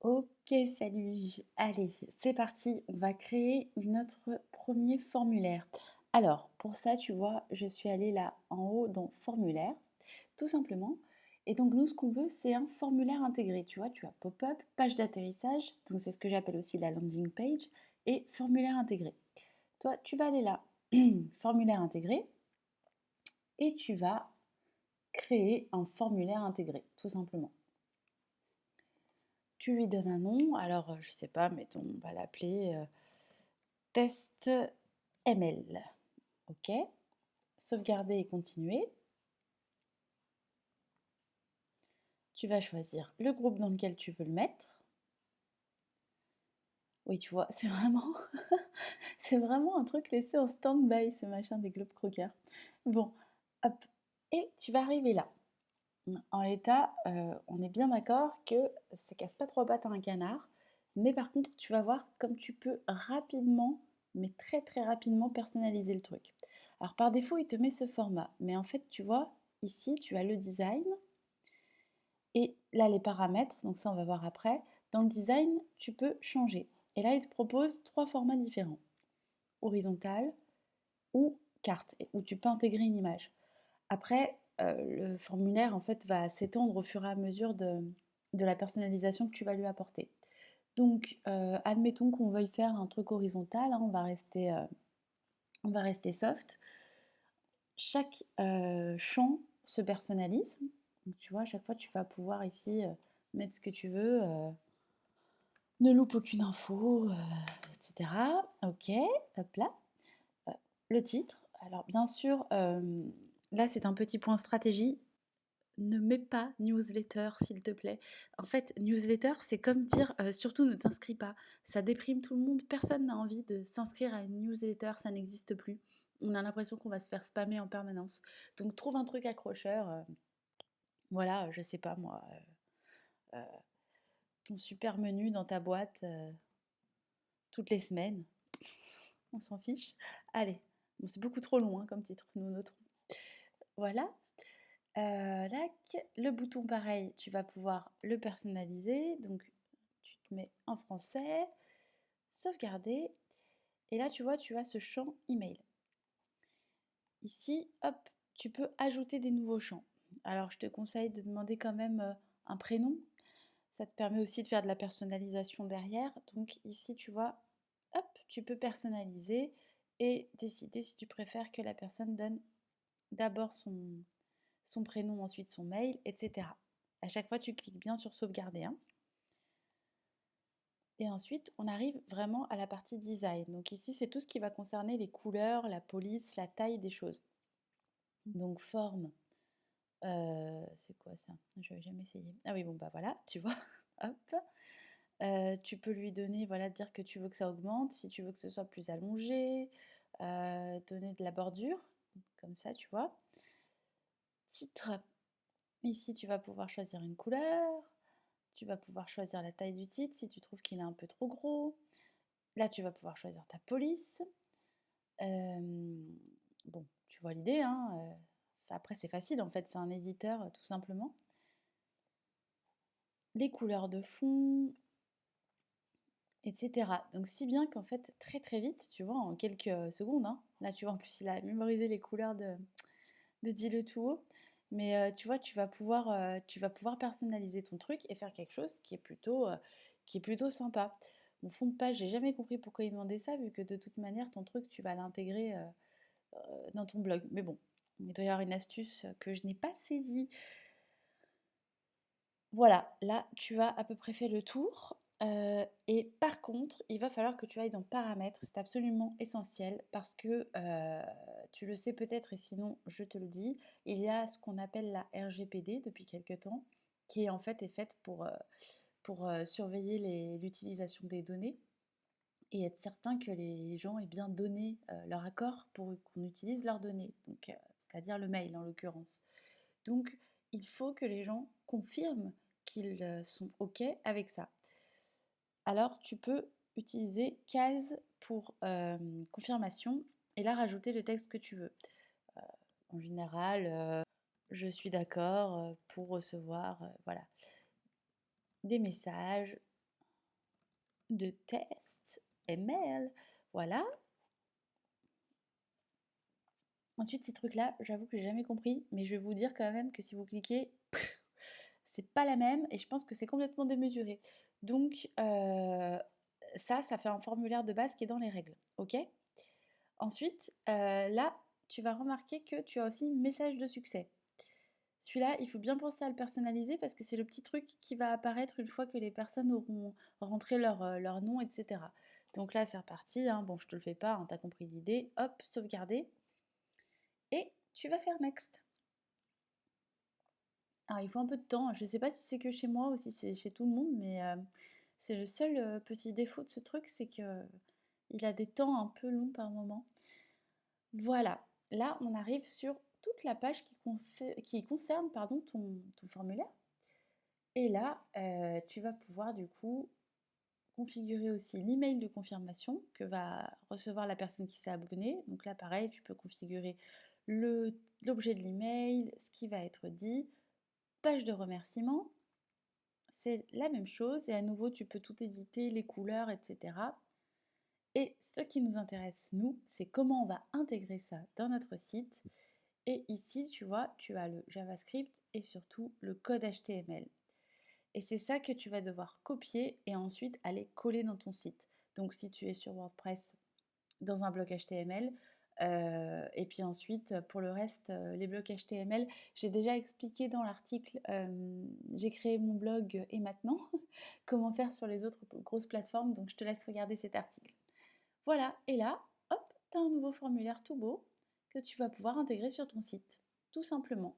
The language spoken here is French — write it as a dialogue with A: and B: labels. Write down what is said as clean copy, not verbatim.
A: Ok, salut. Allez, c'est parti. On va créer notre premier formulaire. Alors, pour ça, tu vois, je suis allée là en haut dans formulaire, tout simplement. Et donc, nous, ce qu'on veut, c'est un formulaire intégré. Tu vois, tu as pop-up, page d'atterrissage, donc c'est ce que j'appelle aussi la landing page, et formulaire intégré. Toi, tu vas aller là, formulaire intégré, et tu vas créer un formulaire intégré, tout simplement. Tu lui donnes un nom, alors je sais pas, mettons, on va l'appeler test ML. Ok, sauvegarder et continuer. Tu vas choisir le groupe dans lequel tu veux le mettre. Oui, tu vois, c'est vraiment, c'est vraiment un truc laissé en stand-by, ce machin des globes croqueurs. Bon, hop, et tu vas arriver là. En l'état, on est bien d'accord que ça casse pas trois pattes à un canard, mais par contre, tu vas voir comme tu peux rapidement, mais très très rapidement personnaliser le truc. Alors par défaut, il te met ce format, mais en fait, tu vois, ici, tu as le design et là les paramètres, donc ça on va voir après. Dans le design, tu peux changer. Et là, il te propose trois formats différents, horizontal ou carte, où tu peux intégrer une image. Après, le formulaire en fait va s'étendre au fur et à mesure de la personnalisation que tu vas lui apporter. Donc, admettons qu'on veuille faire un truc horizontal, hein, on va rester soft. Chaque champ se personnalise. Donc, tu vois, à chaque fois, tu vas pouvoir ici mettre ce que tu veux. Ne loupe aucune info, etc. Ok, hop là. Euh, le titre. Alors, bien sûr, là, c'est un petit point stratégie. Ne mets pas newsletter, s'il te plaît. En fait, newsletter, c'est comme dire surtout ne t'inscris pas. Ça déprime tout le monde. Personne n'a envie de s'inscrire à une newsletter, ça n'existe plus. On a l'impression qu'on va se faire spammer en permanence. Donc trouve un truc accrocheur. Voilà, je sais pas moi, ton super menu dans ta boîte toutes les semaines. On s'en fiche. Allez, bon, c'est beaucoup trop long hein, comme titre, nous notons. Voilà. Lac, le bouton pareil, tu vas pouvoir le personnaliser. Donc, tu te mets en français, sauvegarder. Et là, tu vois, tu as ce champ email. Ici, hop, tu peux ajouter des nouveaux champs. Alors, je te conseille de demander quand même un prénom. Ça te permet aussi de faire de la personnalisation derrière. Donc, ici, tu vois, hop, tu peux personnaliser et décider si tu préfères que la personne donne d'abord son prénom, ensuite son mail, etc. À chaque fois, tu cliques bien sur sauvegarder, hein. Et ensuite, on arrive vraiment à la partie design. Donc ici, c'est tout ce qui va concerner les couleurs, la police, la taille des choses. Donc forme, c'est quoi ça? Je n'avais jamais essayé. Ah oui, bon bah voilà, tu vois, hop. Tu peux lui donner, voilà, dire que tu veux que ça augmente, si tu veux que ce soit plus allongé, donner de la bordure, comme ça, tu vois. Titre, ici, tu vas pouvoir choisir une couleur. Tu vas pouvoir choisir la taille du titre si tu trouves qu'il est un peu trop gros. Là, tu vas pouvoir choisir ta police. Bon, tu vois l'idée, hein. Après, c'est facile, en fait, c'est un éditeur, tout simplement. Les couleurs de fond, etc. Donc, si bien qu'en fait, très très vite, tu vois, en quelques secondes, hein, là, tu vois, en plus, il a mémorisé les couleurs de Dis-le tout haut. Mais tu vois, tu vas pouvoir personnaliser ton truc et faire quelque chose qui est plutôt sympa. Mon fond de page, j'ai jamais compris pourquoi il demandait ça, vu que de toute manière, ton truc, tu vas l'intégrer dans ton blog. Mais bon, il doit y avoir une astuce que je n'ai pas saisie. Voilà, là, tu as à peu près fait le tour. Et par contre, il va falloir que tu ailles dans paramètres, c'est absolument essentiel parce que tu le sais peut-être et sinon je te le dis, il y a ce qu'on appelle la RGPD depuis quelque temps, qui en fait est faite pour surveiller l'utilisation des données et être certain que les gens aient bien donné leur accord pour qu'on utilise leurs données, donc c'est-à-dire le mail en l'occurrence. Donc, il faut que les gens confirment qu'ils sont OK avec ça. Alors, tu peux utiliser case pour confirmation et là rajouter le texte que tu veux. Euh, En général, je suis d'accord pour recevoir voilà, des messages de test email. Voilà. Ensuite, ces trucs-là, j'avoue que j'ai jamais compris, mais je vais vous dire quand même que si vous cliquez, c'est pas la même et je pense que c'est complètement démesuré. Donc, ça fait un formulaire de base qui est dans les règles, ok? Ensuite, là, tu vas remarquer que tu as aussi message de succès. Celui-là, il faut bien penser à le personnaliser parce que c'est le petit truc qui va apparaître une fois que les personnes auront rentré leur nom, etc. Donc là, c'est reparti, hein. Bon, je te le fais pas, hein, t'as compris l'idée. Hop, sauvegarder. Et tu vas faire next. Alors, il faut un peu de temps. Je ne sais pas si c'est que chez moi ou si c'est chez tout le monde, mais c'est le seul petit défaut de ce truc, c'est que il a des temps un peu longs par moment. Voilà, là on arrive sur toute la page qui concerne pardon, ton formulaire. Et là, tu vas pouvoir du coup configurer aussi l'email de confirmation que va recevoir la personne qui s'est abonnée. Donc là, pareil, tu peux configurer l'objet de l'email, ce qui va être dit, page de remerciement. C'est la même chose et à nouveau, tu peux tout éditer, les couleurs, etc. Et ce qui nous intéresse, nous, c'est comment on va intégrer ça dans notre site. Et ici, tu vois, tu as le JavaScript et surtout le code HTML. Et c'est ça que tu vas devoir copier et ensuite aller coller dans ton site. Donc si tu es sur WordPress, dans un bloc HTML, et puis ensuite pour le reste, les blocs HTML, j'ai déjà expliqué dans l'article, j'ai créé mon blog et maintenant, comment faire sur les autres grosses plateformes, donc je te laisse regarder cet article. Voilà, et là, hop, tu as un nouveau formulaire tout beau que tu vas pouvoir intégrer sur ton site, tout simplement.